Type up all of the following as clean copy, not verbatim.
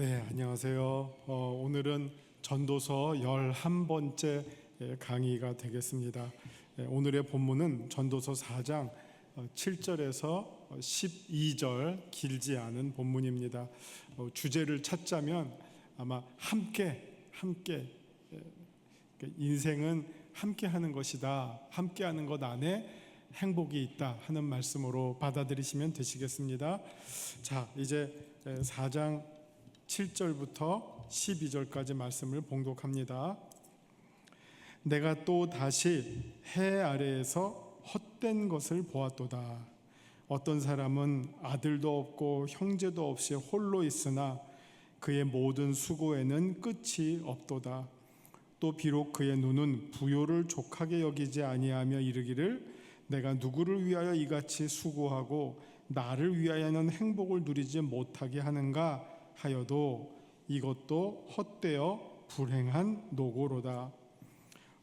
네, 안녕하세요. 오늘은 전도서 11번째 강의가 되겠습니다. 오늘의 본문은 전도서 4장 7절에서 12절 길지 않은 본문입니다. 주제를 찾자면 아마 함께 인생은 함께 하는 것이다. 함께 하는 것 안에 행복이 있다 하는 말씀으로 받아들이시면 되시겠습니다. 자, 이제 4장 7절부터 12절까지 말씀을 봉독합니다. 내가 또 다시 해 아래에서 헛된 것을 보았도다. 어떤 사람은 아들도 없고 형제도 없이 홀로 있으나 그의 모든 수고에는 끝이 없도다. 또 비록 그의 눈은 부요를 족하게 여기지 아니하며 이르기를 내가 누구를 위하여 이같이 수고하고 나를 위하여는 행복을 누리지 못하게 하는가 하여도 이것도 헛되어 불행한 노고로다.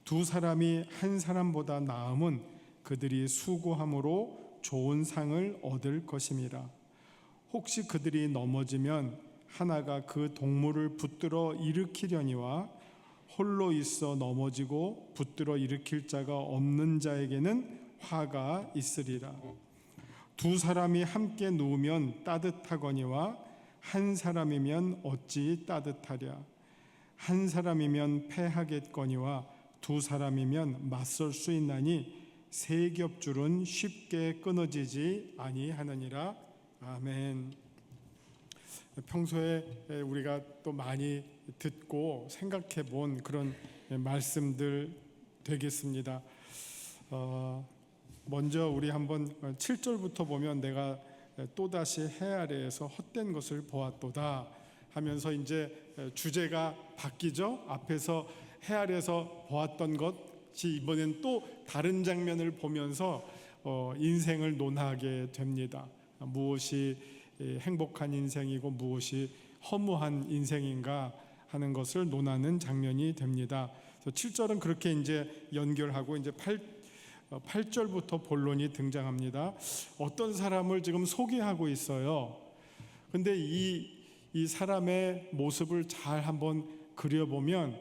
두 사람이 한 사람보다 나음은 그들이 수고함으로 좋은 상을 얻을 것임이라. 혹시 그들이 넘어지면 하나가 그 동물을 붙들어 일으키려니와 홀로 있어 넘어지고 붙들어 일으킬 자가 없는 자에게는 화가 있으리라. 두 사람이 함께 누우면 따뜻하거니와 한 사람이면 어찌 따뜻하랴. 한 사람이면 패하겠거니와 두 사람이면 맞설 수 있나니 세 겹줄은 쉽게 끊어지지 아니하느니라. 아멘. 평소에 우리가 또 많이 듣고 생각해 본 그런 말씀들 되겠습니다. 먼저 우리 한번 7절부터 보면 내가 또다시 해 아래에서 헛된 것을 보았도다 하면서 이제 주제가 바뀌죠. 앞에서 해 아래에서 보았던 것이 이번엔 또 다른 장면을 보면서 인생을 논하게 됩니다. 무엇이 행복한 인생이고 무엇이 허무한 인생인가 하는 것을 논하는 장면이 됩니다. 그래서 7절은 그렇게 이제 연결하고 이제 8절부터 본론이 등장합니다. 어떤 사람을 지금 소개하고 있어요. 근데 이 사람의 모습을 잘 한번 그려보면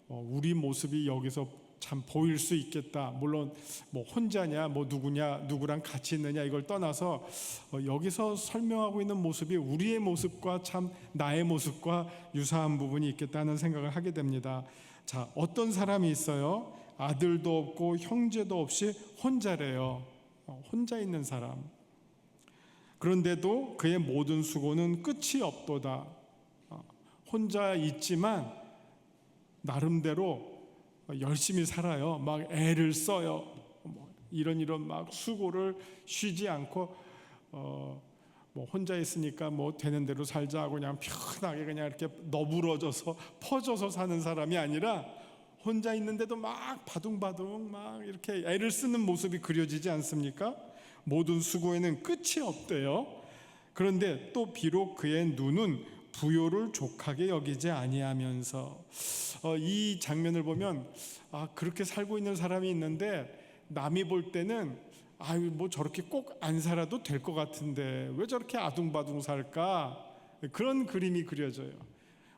우리 모습이 여기서 참 보일 수 있겠다. 물론 뭐 혼자냐, 뭐 누구냐, 누구랑 같이 있느냐 이걸 떠나서 여기서 설명하고 있는 모습이 우리의 모습과 참 나의 모습과 유사한 부분이 있겠다는 생각을 하게 됩니다. 자, 어떤 사람이 있어요. 아들도 없고 형제도 없이 혼자래요. 혼자 있는 사람. 그런데도 그의 모든 수고는 끝이 없도다. 혼자 있지만 나름대로 열심히 살아요. 막 애를 써요. 이런 막 수고를 쉬지 않고 뭐 혼자 있으니까 뭐 되는 대로 살자 하고 그냥 편하게 그냥 이렇게 너부러져서 퍼져서 사는 사람이 아니라 혼자 있는데도 막 바둥바둥 막 이렇게 애를 쓰는 모습이 그려지지 않습니까? 모든 수고에는 끝이 없대요. 그런데 또 비록 그의 눈은 부요를 족하게 여기지 아니하면서 이 장면을 보면 그렇게 살고 있는 사람이 있는데 남이 볼 때는 뭐 저렇게 꼭 안 살아도 될 것 같은데 왜 저렇게 아둥바둥 살까? 그런 그림이 그려져요.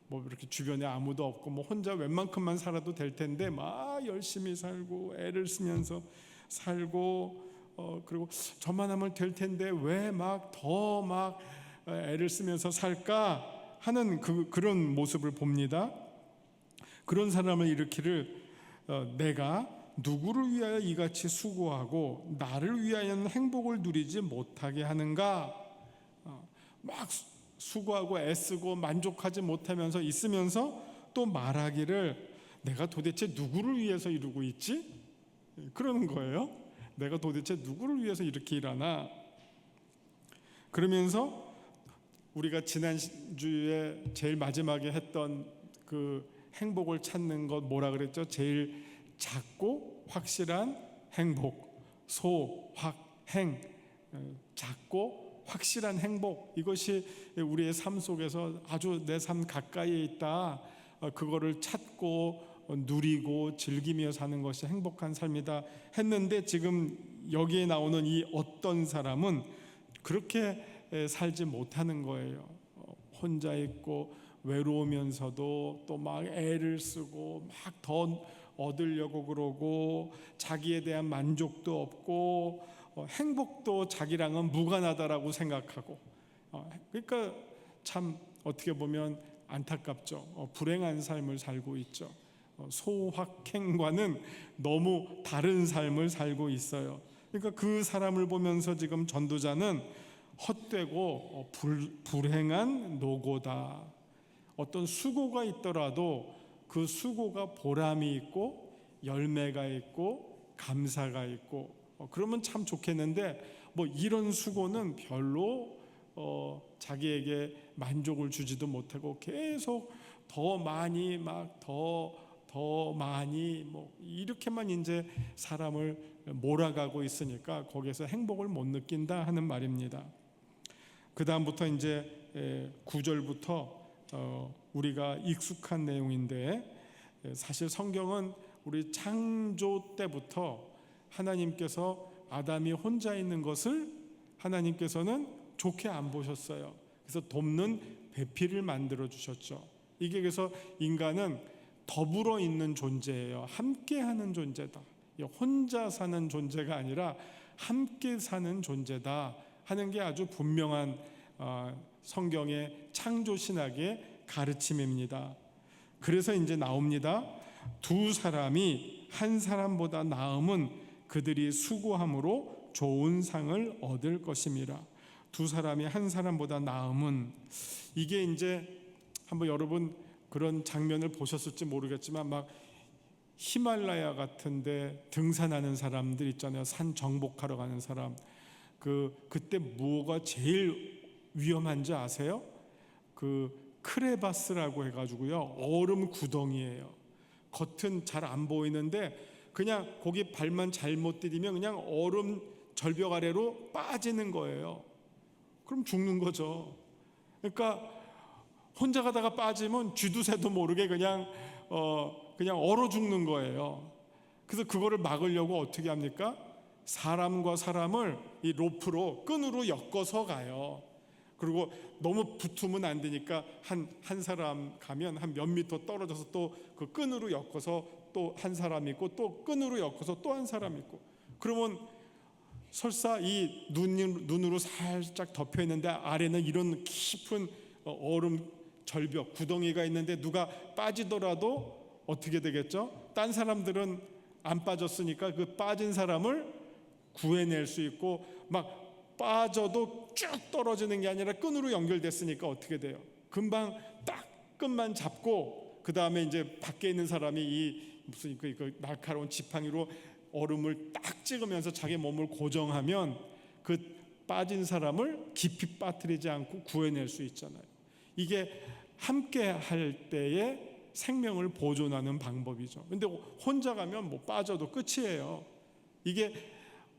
뭐 이렇게 주변에 아무도 없고 뭐 혼자 웬만큼만 살아도 될 텐데 막 열심히 살고 애를 쓰면서 살고 그리고 저만 하면 될 텐데 왜 막 더 막 애를 쓰면서 살까 하는 그런 모습을 봅니다. 그런 사람을 일으키를 내가 누구를 위하여 이같이 수고하고 나를 위하여는 행복을 누리지 못하게 하는가. 막 수고하고 애쓰고 만족하지 못하면서 있으면서 또 말하기를 내가 도대체 누구를 위해서 이루고 있지? 그러는 거예요. 내가 도대체 누구를 위해서 이렇게 일하나? 그러면서 우리가 지난주에 제일 마지막에 했던 그 행복을 찾는 것 뭐라 그랬죠? 제일 작고 확실한 행복, 소확행, 작고 확실한 행복, 이것이 우리의 삶 속에서 아주 내 삶 가까이에 있다. 그거를 찾고 누리고 즐기며 사는 것이 행복한 삶이다 했는데 지금 여기에 나오는 이 어떤 사람은 그렇게 살지 못하는 거예요. 혼자 있고 외로우면서도 또 막 애를 쓰고 막 더 얻으려고 그러고 자기에 대한 만족도 없고 행복도 자기랑은 무관하다라고 생각하고 그러니까 참 어떻게 보면 안타깝죠. 불행한 삶을 살고 있죠. 소확행과는 너무 다른 삶을 살고 있어요. 그러니까 그 사람을 보면서 지금 전도자는 헛되고 불행한 노고다. 어떤 수고가 있더라도 그 수고가 보람이 있고 열매가 있고 감사가 있고 그러면 참 좋겠는데 뭐 이런 수고는 별로 자기에게 만족을 주지도 못하고 계속 더 많이 막 더 많이 뭐 이렇게만 이제 사람을 몰아가고 있으니까 거기에서 행복을 못 느낀다 하는 말입니다. 그 다음부터 이제 9절부터 우리가 익숙한 내용인데 사실 성경은 우리 창조 때부터 하나님께서 아담이 혼자 있는 것을 하나님께서는 좋게 안 보셨어요. 그래서 돕는 배필을 만들어 주셨죠. 이게 그래서 인간은 더불어 있는 존재예요. 함께 하는 존재다. 혼자 사는 존재가 아니라 함께 사는 존재다 하는 게 아주 분명한 성경의 창조 신학의 가르침입니다. 그래서 이제 나옵니다. 두 사람이 한 사람보다 나음은 그들이 수고함으로 좋은 상을 얻을 것임이라. 두 사람이 한 사람보다 나음은 이게 이제 한번 여러분 그런 장면을 보셨을지 모르겠지만 막 히말라야 같은데 등산하는 사람들 있잖아요. 산 정복하러 가는 사람. 그때 뭐가 제일 위험한지 아세요? 크레바스라고 해가지고요, 얼음 구덩이에요. 겉은 잘 안 보이는데 그냥 거기 발만 잘못 디디면 그냥 얼음 절벽 아래로 빠지는 거예요. 그럼 죽는 거죠. 그러니까 혼자 가다가 빠지면 쥐두새도 모르게 그냥 얼어 죽는 거예요. 그래서 그거를 막으려고 어떻게 합니까? 사람과 사람을 이 로프로 끈으로 엮어서 가요. 그리고 너무 붙으면 안 되니까 한 사람 가면 한 몇 미터 떨어져서 또 그 끈으로 엮어서 또 한 사람 있고 또 끈으로 엮어서 또 한 사람 있고, 그러면 설사 이 눈으로 살짝 덮여 있는데 아래는 이런 깊은 얼음 절벽 구덩이가 있는데 누가 빠지더라도 어떻게 되겠죠? 딴 사람들은 안 빠졌으니까 그 빠진 사람을 구해낼 수 있고, 막 빠져도 쭉 떨어지는 게 아니라 끈으로 연결됐으니까 어떻게 돼요? 금방 딱 끈만 잡고 그 다음에 이제 밖에 있는 사람이 이 무슨 그 날카로운 지팡이로 얼음을 딱 찍으면서 자기 몸을 고정하면 그 빠진 사람을 깊이 빠뜨리지 않고 구해낼 수 있잖아요. 이게 함께 할 때에 생명을 보존하는 방법이죠. 근데 혼자 가면 뭐 빠져도 끝이에요. 이게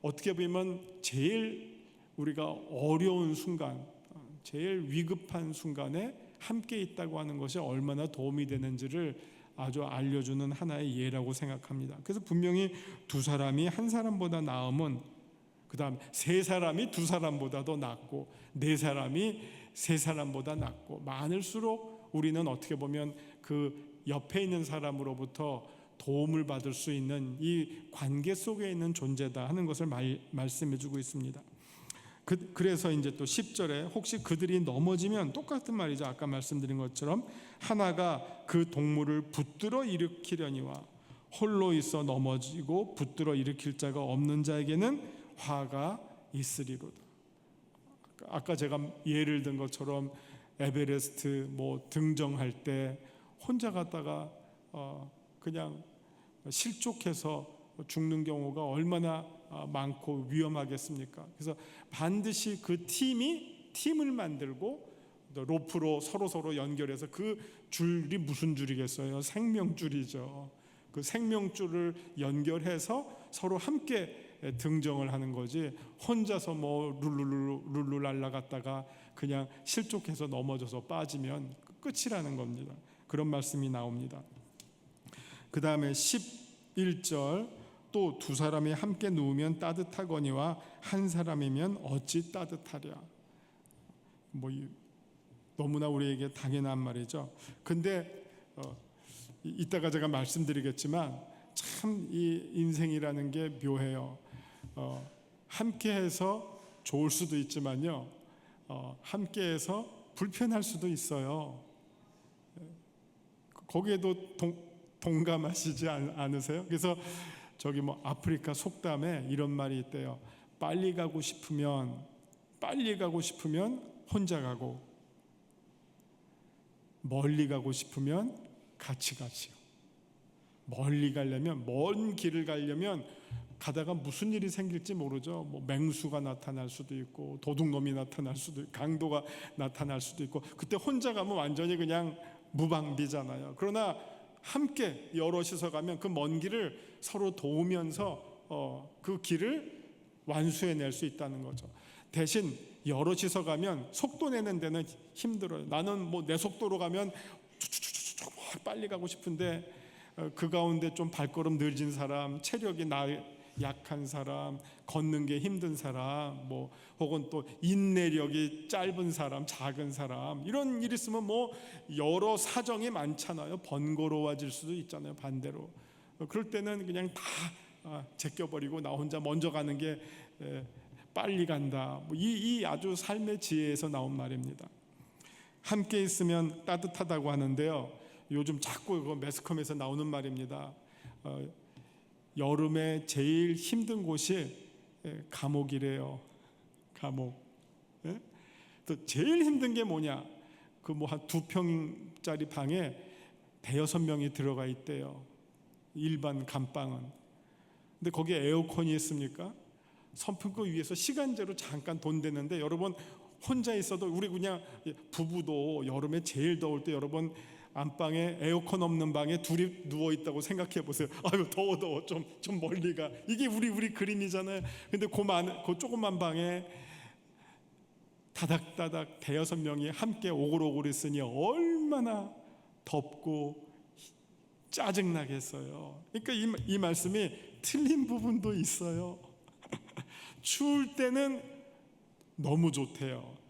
어떻게 보면 제일 우리가 어려운 순간, 제일 위급한 순간에 함께 있다고 하는 것이 얼마나 도움이 되는지를 아주 알려주는 하나의 예라고 생각합니다. 그래서 분명히 두 사람이 한 사람보다 나음은, 그 다음 세 사람이 두 사람보다 더 낫고 네 사람이 세 사람보다 낫고 많을수록 우리는 어떻게 보면 그 옆에 있는 사람으로부터 도움을 받을 수 있는 이 관계 속에 있는 존재다 하는 것을 말씀해 주고 있습니다. 그래서 이제 또 10절에 혹시 그들이 넘어지면 똑같은 말이죠. 아까 말씀드린 것처럼 하나가 그 동물을 붙들어 일으키려니와 홀로 있어 넘어지고 붙들어 일으킬 자가 없는 자에게는 화가 있으리로다. 아까 제가 예를 든 것처럼 에베레스트 뭐 등정할 때 혼자 갔다가 그냥 실족해서 죽는 경우가 얼마나 많고 위험하겠습니까? 그래서 반드시 그 팀을 만들고 로프로 서로 연결해서, 그 줄이 무슨 줄이겠어요? 생명줄이죠. 그 생명줄을 연결해서 서로 함께 등정을 하는 거지, 혼자서 뭐 룰루 날아갔다가 그냥 실족해서 넘어져서 빠지면 끝이라는 겁니다. 그런 말씀이 나옵니다. 그 다음에 11절 또 두 사람이 함께 누우면 따뜻하거니와 한 사람이면 어찌 따뜻하랴. 뭐 너무나 우리에게 당연한 말이죠. 근데 이따가 제가 말씀드리겠지만 참 이 인생이라는 게 묘해요. 함께해서 좋을 수도 있지만요, 함께해서 불편할 수도 있어요. 거기에도 동감하시지 않으세요? 그래서 저기 뭐 아프리카 속담에 이런 말이 있대요. 빨리 가고 싶으면 혼자 가고, 멀리 가고 싶으면 같이 가시오. 멀리 가려면, 먼 길을 가려면 가다가 무슨 일이 생길지 모르죠. 뭐 맹수가 나타날 수도 있고, 도둑놈이 나타날 수도 있고, 강도가 나타날 수도 있고, 그때 혼자 가면 완전히 그냥 무방비잖아요. 그러나 함께 여럿이서 가면 그 먼 길을 서로 도우면서 그 길을 완수해낼 수 있다는 거죠. 대신 여럿이서 가면 속도 내는 데는 힘들어요. 나는 뭐 내 속도로 가면 빨리 가고 싶은데 그 가운데 좀 발걸음 늦은 사람, 체력이 약한 사람, 걷는 게 힘든 사람, 뭐 혹은 또 인내력이 짧은 사람, 작은 사람, 이런 일 있으면 뭐 여러 사정이 많잖아요. 번거로워질 수도 있잖아요. 반대로 그럴 때는 그냥 다 제껴버리고 나 혼자 먼저 가는 게 빨리 간다. 뭐 이 아주 삶의 지혜에서 나온 말입니다. 함께 있으면 따뜻하다고 하는데요, 요즘 자꾸 매스컴에서 나오는 말입니다. 여름에 제일 힘든 곳이 감옥이래요. 감옥. 또 제일 힘든 게 뭐냐? 그 뭐 한 2평짜리 방에 5-6명이 들어가 있대요. 일반 감방은. 근데 거기에 에어컨이 있습니까? 선풍기 위에서 시간제로 잠깐 돈 되는데, 여러분 혼자 있어도, 우리 그냥 부부도 여름에 제일 더울 때 여러분 안방에 에어컨 없는 방에 둘이 누워 있다고 생각해 보세요. 아유 더워 좀 멀리 가. 이게 우리 그림이잖아요. 근데 그 조그만 방에 다닥다닥 5-6명이 함께 오글오글 있으니 얼마나 덥고 짜증나겠어요. 그러니까 이 말씀이 틀린 부분도 있어요. 추울 때는 너무 좋대요.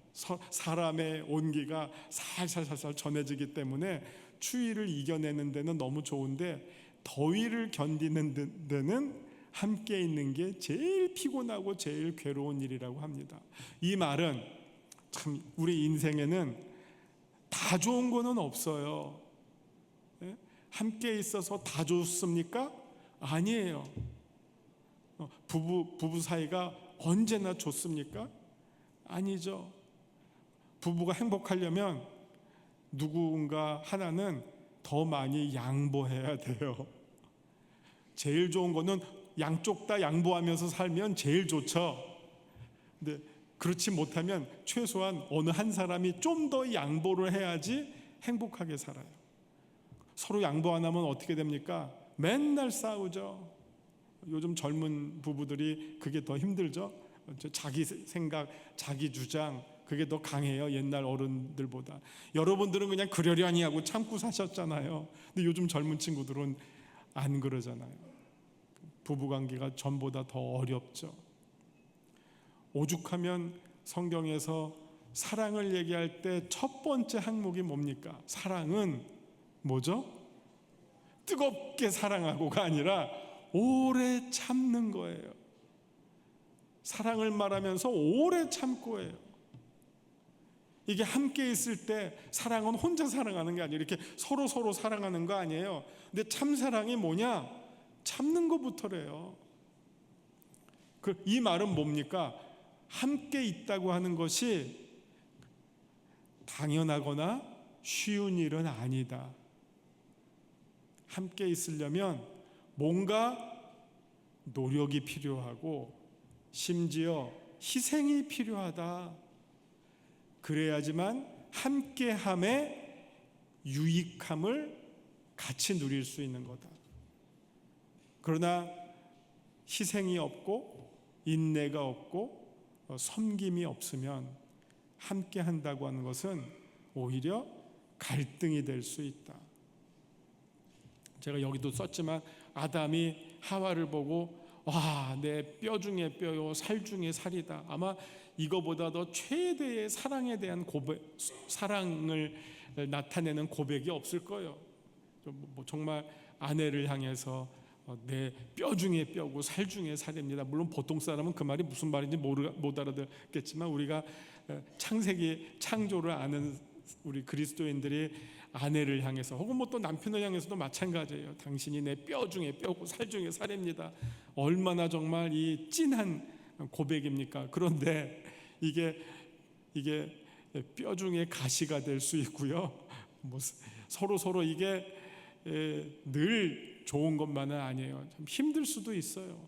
사람의 온기가 살살살살 전해지기 때문에 추위를 이겨내는 데는 너무 좋은데, 더위를 견디는 데는 함께 있는 게 제일 피곤하고 제일 괴로운 일이라고 합니다. 이 말은 참 우리 인생에는 다 좋은 거는 없어요. 함께 있어서 다 좋습니까? 아니에요. 부부 사이가 언제나 좋습니까? 아니죠. 부부가 행복하려면 누군가 하나는 더 많이 양보해야 돼요. 제일 좋은 거는 양쪽 다 양보하면서 살면 제일 좋죠. 근데 그렇지 못하면 최소한 어느 한 사람이 좀 더 양보를 해야지 행복하게 살아요. 서로 양보 안 하면 어떻게 됩니까? 맨날 싸우죠. 요즘 젊은 부부들이 그게 더 힘들죠. 자기 생각, 자기 주장, 그게 더 강해요. 옛날 어른들보다. 여러분들은 그냥 그러려니 하고 참고 사셨잖아요. 근데 요즘 젊은 친구들은 안 그러잖아요. 부부관계가 전보다 더 어렵죠. 오죽하면 성경에서 사랑을 얘기할 때 첫 번째 항목이 뭡니까? 사랑은 뭐죠? 뜨겁게 사랑하고가 아니라 오래 참는 거예요. 사랑을 말하면서 오래 참고예요. 이게 함께 있을 때 사랑은 혼자 사랑하는 게 아니에요. 이렇게 서로 사랑하는 거 아니에요. 근데 참사랑이 뭐냐? 참는 것부터래요. 이 말은 뭡니까? 함께 있다고 하는 것이 당연하거나 쉬운 일은 아니다. 함께 있으려면 뭔가 노력이 필요하고 심지어 희생이 필요하다. 그래야지만 함께함의 유익함을 같이 누릴 수 있는 거다. 그러나 희생이 없고 인내가 없고 섬김이 없으면 함께한다고 하는 것은 오히려 갈등이 될 수 있다. 제가 여기도 썼지만 아담이 하와를 보고 와, 내 뼈 중에 뼈요 살 중에 살이다. 아마 이거보다 더 최대의 사랑에 대한 사랑을 나타내는 고백이 없을 거예요. 정말 아내를 향해서 내 뼈 중에 뼈고 살 중에 살입니다. 물론 보통 사람은 그 말이 무슨 말인지 못 알아듣겠지만, 우리가 창세기 창조를 아는 우리 그리스도인들이 아내를 향해서, 혹은 또 남편을 향해서도 마찬가지예요. 당신이 내 뼈 중에 뼈고 살 중에 살입니다. 얼마나 정말 이 찐한 고백입니까? 그런데 이게 뼈 중에 가시가 될 수 있고요. 서로 이게 늘 좋은 것만은 아니에요. 참 힘들 수도 있어요.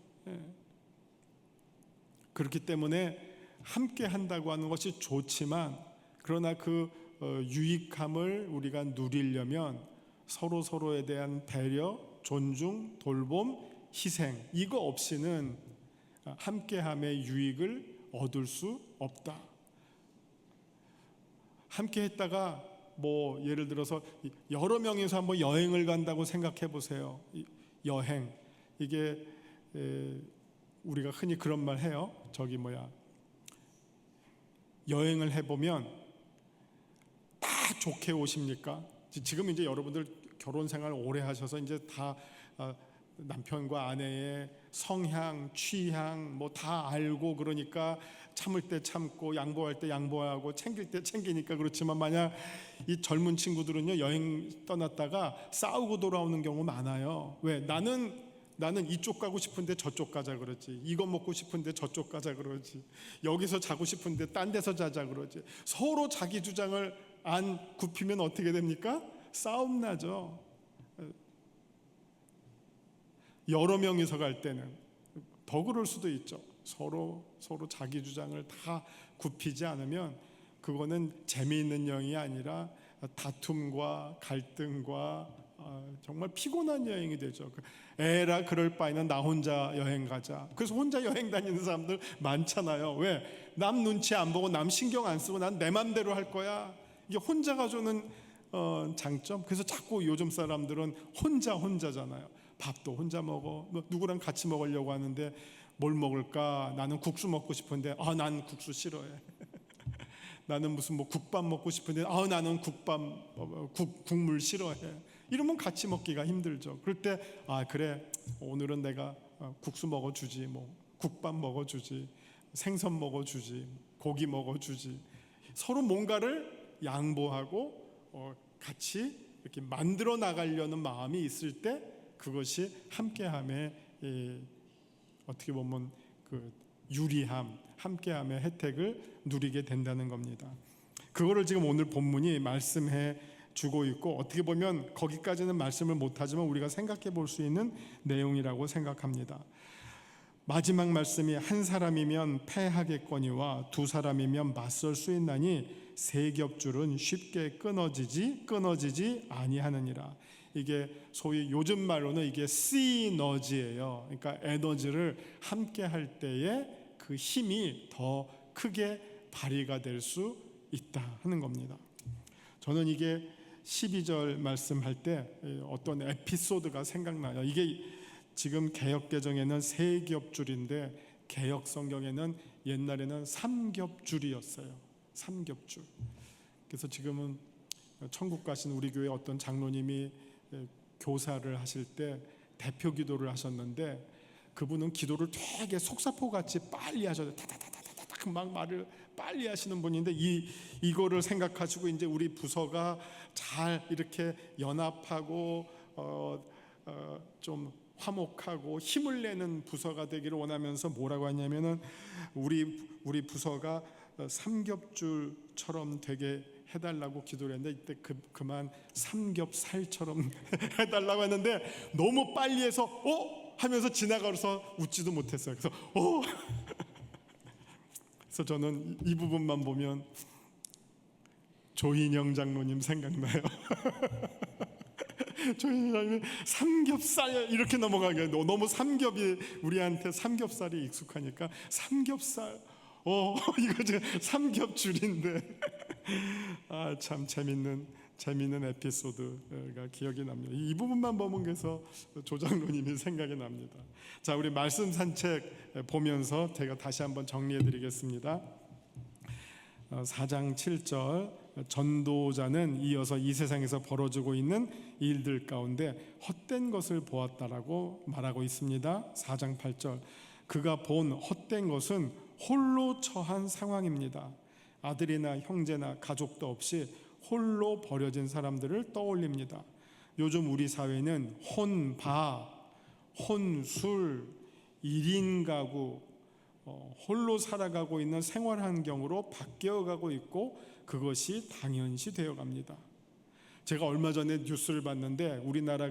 그렇기 때문에 함께 한다고 하는 것이 좋지만, 그러나 그 유익함을 우리가 누리려면 서로에 대한 배려, 존중, 돌봄, 희생, 이거 없이는 함께함의 유익을 얻을 수 없다. 함께 했다가 예를 들어서 여러 명이서 한번 여행을 간다고 생각해 보세요. 여행, 이게 우리가 흔히 그런 말 해요. 여행을 해보면 다 좋게 오십니까? 지금 이제 여러분들 결혼 생활 오래 하셔서 이제 다 남편과 아내의 성향, 취향 다 알고, 그러니까 참을 때 참고 양보할 때 양보하고 챙길 때 챙기니까 그렇지만, 만약 이 젊은 친구들은요, 여행 떠났다가 싸우고 돌아오는 경우 많아요. 왜? 나는 이쪽 가고 싶은데 저쪽 가자 그러지, 이거 먹고 싶은데 저쪽 가자 그러지, 여기서 자고 싶은데 딴 데서 자자 그러지. 서로 자기 주장을 안 굽히면 어떻게 됩니까? 싸움 나죠. 여러 명이서 갈 때는 더 그럴 수도 있죠. 서로 자기 주장을 다 굽히지 않으면 그거는 재미있는 여행이 아니라 다툼과 갈등과 정말 피곤한 여행이 되죠. 에라 그럴 바에는 나 혼자 여행 가자. 그래서 혼자 여행 다니는 사람들 많잖아요. 왜? 남 눈치 안 보고 남 신경 안 쓰고 난 내 맘대로 할 거야. 이게 혼자 가져오는 장점. 그래서 자꾸 요즘 사람들은 혼자잖아요. 밥도 혼자 먹어. 누구랑 같이 먹으려고 하는데 뭘 먹을까? 나는 국수 먹고 싶은데 난 국수 싫어해. 나는 무슨 국밥 먹고 싶은데 나는 국물 싫어해. 이러면 같이 먹기가 힘들죠. 그럴 때 그래, 오늘은 내가 국수 먹어주지, 국밥 먹어주지, 생선 먹어주지, 고기 먹어주지. 서로 뭔가를 양보하고 같이 이렇게 만들어 나가려는 마음이 있을 때, 그것이 함께함의 어떻게 보면 그 유리함, 함께함의 혜택을 누리게 된다는 겁니다. 그거를 지금 오늘 본문이 말씀해 주고 있고, 어떻게 보면 거기까지는 말씀을 못하지만 우리가 생각해 볼 수 있는 내용이라고 생각합니다. 마지막 말씀이 한 사람이면 패하겠거니와 두 사람이면 맞설 수 있나니 세 겹줄은 쉽게 끊어지지 아니하느니라. 이게 소위 요즘 말로는 이게 시너지예요. 그러니까 에너지를 함께 할 때에 그 힘이 더 크게 발휘가 될 수 있다 하는 겁니다. 저는 이게 12절 말씀할 때 어떤 에피소드가 생각나요. 이게 지금 개역개정에는 세 겹줄인데 개역 성경에는 옛날에는 3겹줄이었어요. 3겹줄. 그래서 지금은 천국 가신 우리 교회 어떤 장로님이 교사를 하실 때 대표 기도를 하셨는데, 그분은 기도를 되게 속사포같이 빨리 하셔요. 다다다다다닥 막 말을 빨리 하시는 분인데, 이거를 생각하시고 이제 우리 부서가 잘 이렇게 연합하고 좀 화목하고 힘을 내는 부서가 되기를 원하면서 뭐라고 하냐면은 우리 부서가 삼겹줄처럼 되게 해달라고 기도를 했는데, 이때 그만 삼겹살처럼 해달라고 했는데 너무 빨리 해서 하면서 지나가서 웃지도 못했어요. 그래서 그래서 저는 이 부분만 보면 조인영 장로님 생각나요. 조인영 삼겹살 이렇게 넘어가게, 너무 삼겹이 우리한테 삼겹살이 익숙하니까 삼겹살 이거 지금 삼겹줄인데 참 재밌는 에피소드가 기억이 납니다. 이 부분만 보면 그래서 조장로님이 생각이 납니다. 자, 우리 말씀 산책 보면서 제가 다시 한번 정리해 드리겠습니다. 4장 7절, 전도자는 이어서 이 세상에서 벌어지고 있는 일들 가운데 헛된 것을 보았다라고 말하고 있습니다. 4장 8절, 그가 본 헛된 것은 홀로 처한 상황입니다. 아들이나 형제나 가족도 없이 홀로 버려진 사람들을 떠올립니다. 요즘 우리 사회는 혼바, 혼술, 1인 가구, 홀로 살아가고 있는 생활 환경으로 바뀌어가고 있고 그것이 당연시 되어갑니다. 제가 얼마 전에 뉴스를 봤는데 우리나라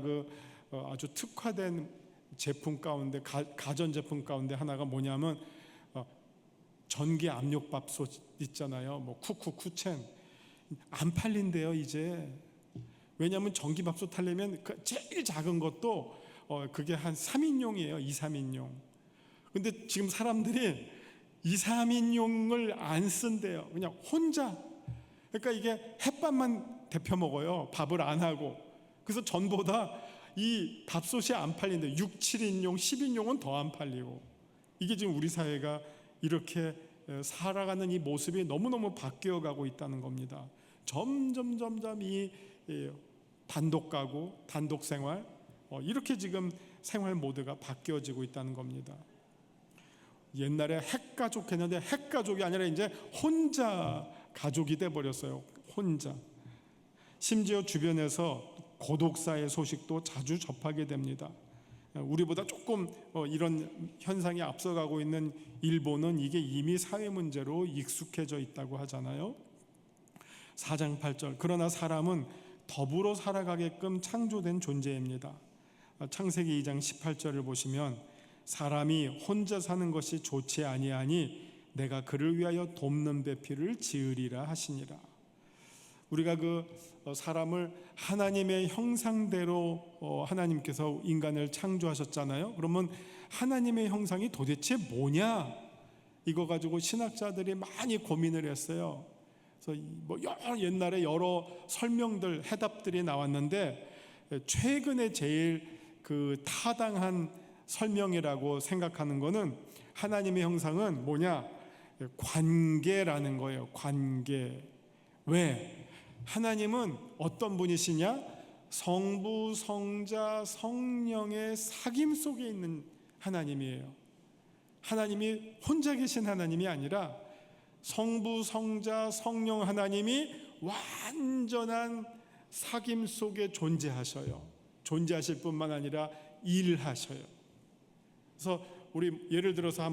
아주 특화된 제품 가운데 가전 제품 가운데 하나가 뭐냐면 전기 압력밥솥 있잖아요. 뭐 쿠쿠쿠첸 안 팔린대요 이제. 왜냐하면 전기밥솥 하려면 제일 작은 것도 그게 한 3인용이에요. 2, 3인용. 근데 지금 사람들이 2, 3인용을 안 쓴대요. 그냥 혼자. 그러니까 이게 햇밥만 데펴 먹어요. 밥을 안 하고. 그래서 전보다 이 밥솥이 안 팔린대. 6, 7인용, 10인용은 더 안 팔리고. 이게 지금 우리 사회가 이렇게 살아가는 이 모습이 너무너무 바뀌어가고 있다는 겁니다. 점점 이 단독 가구, 단독 생활, 이렇게 지금 생활 모드가 바뀌어지고 있다는 겁니다. 옛날에 핵가족 했는데 핵가족이 아니라 이제 혼자 가족이 돼 버렸어요. 혼자. 심지어 주변에서 고독사의 소식도 자주 접하게 됩니다. 우리보다 조금 이런 현상이 앞서가고 있는 일본은 이게 이미 사회 문제로 익숙해져 있다고 하잖아요. 4장 8절, 그러나 사람은 더불어 살아가게끔 창조된 존재입니다. 창세기 2장 18절을 보시면 사람이 혼자 사는 것이 좋지 아니하니 내가 그를 위하여 돕는 배필을 지으리라 하시니라. 우리가 사람을 하나님의 형상대로 하나님께서 인간을 창조하셨잖아요. 그러면 하나님의 형상이 도대체 뭐냐? 이거 가지고 신학자들이 많이 고민을 했어요. 그래서 옛날에 여러 설명들, 해답들이 나왔는데 최근에 제일 타당한 설명이라고 생각하는 거는 하나님의 형상은 뭐냐? 관계라는 거예요. 관계. 왜? 하나님은 어떤 분이시냐? 성부, 성자, 성령의 사귐 속에 있는 하나님이에요. 하나님이 혼자 계신 하나님이 아니라 성부, 성자, 성령 하나님이 완전한 사귐 속에 존재하셔요. 존재하실 뿐만 아니라 일하셔요. 그래서 우리 예를 들어서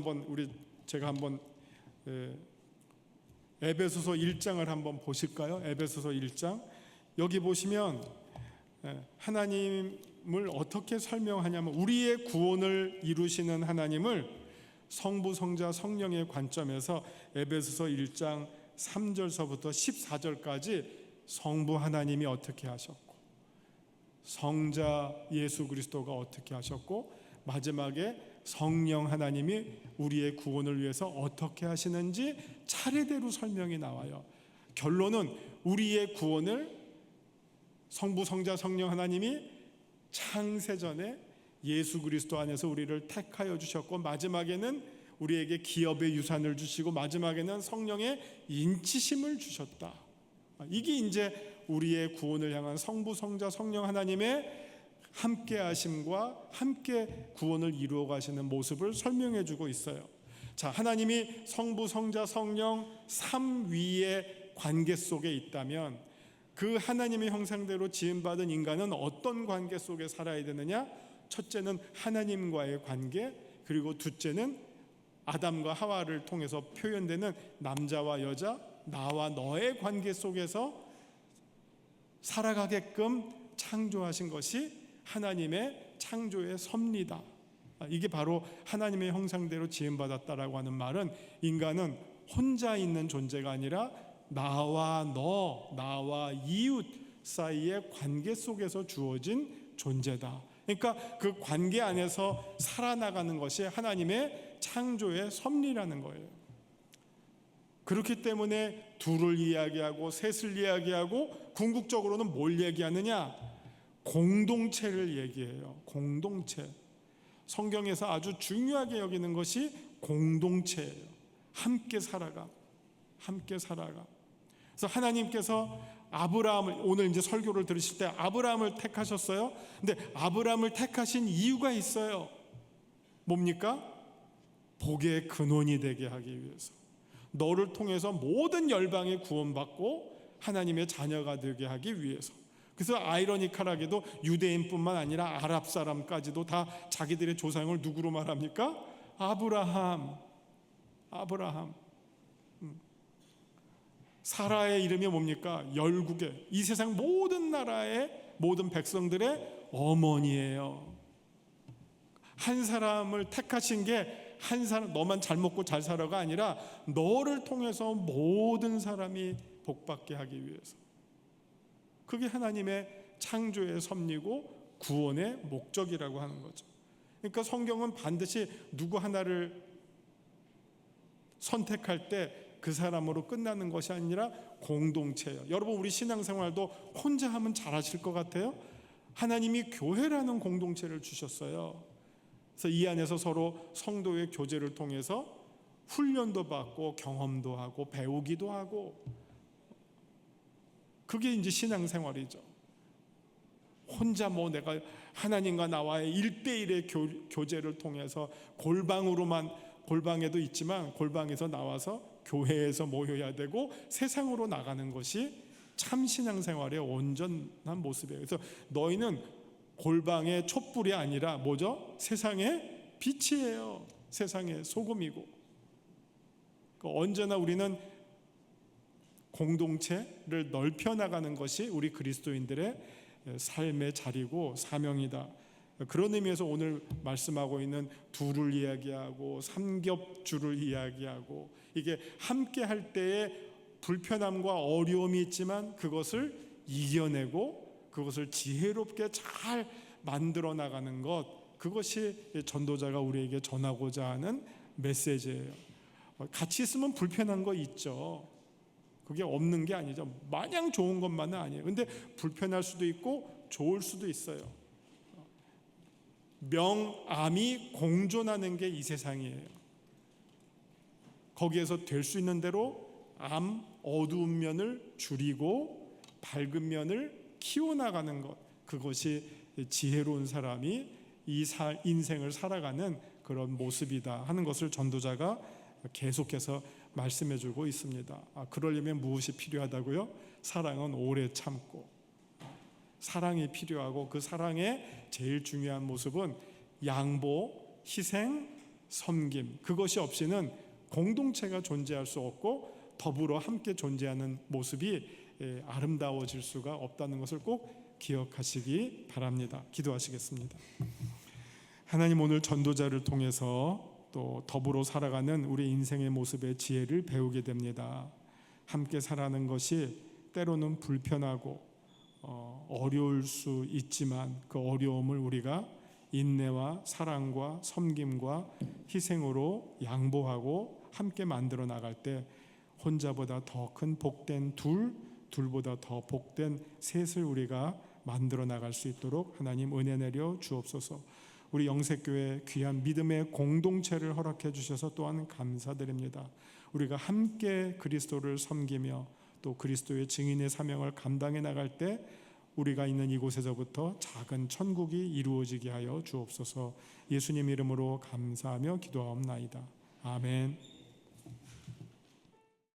제가 한번 에베소서 1장을 한번 보실까요? 에베소서 1장. 여기 보시면 하나님을 어떻게 설명하냐면 우리의 구원을 이루시는 하나님을 성부, 성자, 성령의 관점에서 에베소서 1장 3절서부터 14절까지 성부 하나님이 어떻게 하셨고 성자 예수 그리스도가 어떻게 하셨고 마지막에 성령 하나님이 우리의 구원을 위해서 어떻게 하시는지 차례대로 설명이 나와요. 결론은 우리의 구원을 성부, 성자, 성령 하나님이 창세전에 예수 그리스도 안에서 우리를 택하여 주셨고 마지막에는 우리에게 기업의 유산을 주시고 마지막에는 성령의 인치심을 주셨다. 이게 이제 우리의 구원을 향한 성부, 성자, 성령 하나님의 함께 하심과 함께 구원을 이루어 가시는 모습을 설명해 주고 있어요. 자, 하나님이 성부, 성자, 성령 삼위의 관계 속에 있다면 그 하나님의 형상대로 지음받은 인간은 어떤 관계 속에 살아야 되느냐? 첫째는 하나님과의 관계, 그리고 둘째는 아담과 하와를 통해서 표현되는 남자와 여자, 나와 너의 관계 속에서 살아가게끔 창조하신 것이 하나님의 창조의 섭리다. 이게 바로 하나님의 형상대로 지음받았다라고 하는 말은 인간은 혼자 있는 존재가 아니라 나와 너, 나와 이웃 사이의 관계 속에서 주어진 존재다. 그러니까 그 관계 안에서 살아나가는 것이 하나님의 창조의 섭리라는 거예요. 그렇기 때문에 둘을 이야기하고 셋을 이야기하고 궁극적으로는 뭘 얘기하느냐? 공동체를 얘기해요. 공동체. 성경에서 아주 중요하게 여기는 것이 공동체예요. 함께 살아가, 함께 살아가. 그래서 하나님께서 아브라함을, 오늘 이제 설교를 들으실 때 아브라함을 택하셨어요. 근데 아브라함을 택하신 이유가 있어요. 뭡니까? 복의 근원이 되게 하기 위해서. 너를 통해서 모든 열방에 구원받고 하나님의 자녀가 되게 하기 위해서. 그래서 아이러니컬하게도 유대인뿐만 아니라 아랍 사람까지도 다 자기들의 조상을 누구로 말합니까? 아브라함. 사라의 이름이 뭡니까? 열국의, 이 세상 모든 나라의 모든 백성들의 어머니예요. 한 사람을 택하신 게 한 사람, 너만 잘 먹고 잘 살아가 아니라 너를 통해서 모든 사람이 복받게 하기 위해서. 그게 하나님의 창조의 섭리고 구원의 목적이라고 하는 거죠. 그러니까 성경은 반드시 누구 하나를 선택할 때 그 사람으로 끝나는 것이 아니라 공동체예요. 여러분, 우리 신앙생활도 혼자 하면 잘하실 것 같아요? 하나님이 교회라는 공동체를 주셨어요. 그래서 이 안에서 서로 성도의 교제를 통해서 훈련도 받고 경험도 하고 배우기도 하고, 그게 이제 신앙생활이죠. 혼자 내가 하나님과 나와의 1대1의 교제를 통해서 골방에도 있지만 골방에서 나와서 교회에서 모여야 되고 세상으로 나가는 것이 참 신앙생활의 온전한 모습이에요. 그래서 너희는 골방의 촛불이 아니라 뭐죠? 세상의 빛이에요. 세상의 소금이고. 언제나 우리는 공동체를 넓혀 나가는 것이 우리 그리스도인들의 삶의 자리고 사명이다. 그런 의미에서 오늘 말씀하고 있는 둘을 이야기하고 삼겹줄을 이야기하고, 이게 함께 할 때에 불편함과 어려움이 있지만 그것을 이겨내고 그것을 지혜롭게 잘 만들어 나가는 것, 그것이 전도자가 우리에게 전하고자 하는 메시지예요. 같이 있으면 불편한 거 있죠. 그게 없는 게 아니죠. 마냥 좋은 것만은 아니에요. 근데 불편할 수도 있고 좋을 수도 있어요. 명암이 공존하는 게 이 세상이에요. 거기에서 될 수 있는 대로 어두운 면을 줄이고 밝은 면을 키워나가는 것, 그것이 지혜로운 사람이 이 인생을 살아가는 그런 모습이다 하는 것을 전도자가 계속해서 말씀해주고 있습니다. 그러려면 무엇이 필요하다고요? 사랑은 오래 참고, 사랑이 필요하고, 그 사랑의 제일 중요한 모습은 양보, 희생, 섬김, 그것이 없이는 공동체가 존재할 수 없고 더불어 함께 존재하는 모습이 아름다워질 수가 없다는 것을 꼭 기억하시기 바랍니다. 기도하시겠습니다. 하나님, 오늘 전도자를 통해서 또 더불어 살아가는 우리 인생의 모습의 지혜를 배우게 됩니다. 함께 살아가는 것이 때로는 불편하고 어려울 수 있지만 그 어려움을 우리가 인내와 사랑과 섬김과 희생으로 양보하고 함께 만들어 나갈 때 혼자보다 더 큰 복된 둘보다 더 복된 셋을 우리가 만들어 나갈 수 있도록 하나님 은혜 내려 주옵소서. 우리 영색교회 귀한 믿음의 공동체를 허락해 주셔서 또한 감사드립니다. 우리가 함께 그리스도를 섬기며 또 그리스도의 증인의 사명을 감당해 나갈 때 우리가 있는 이곳에서부터 작은 천국이 이루어지게 하여 주옵소서. 예수님 이름으로 감사하며 기도하옵나이다. 아멘.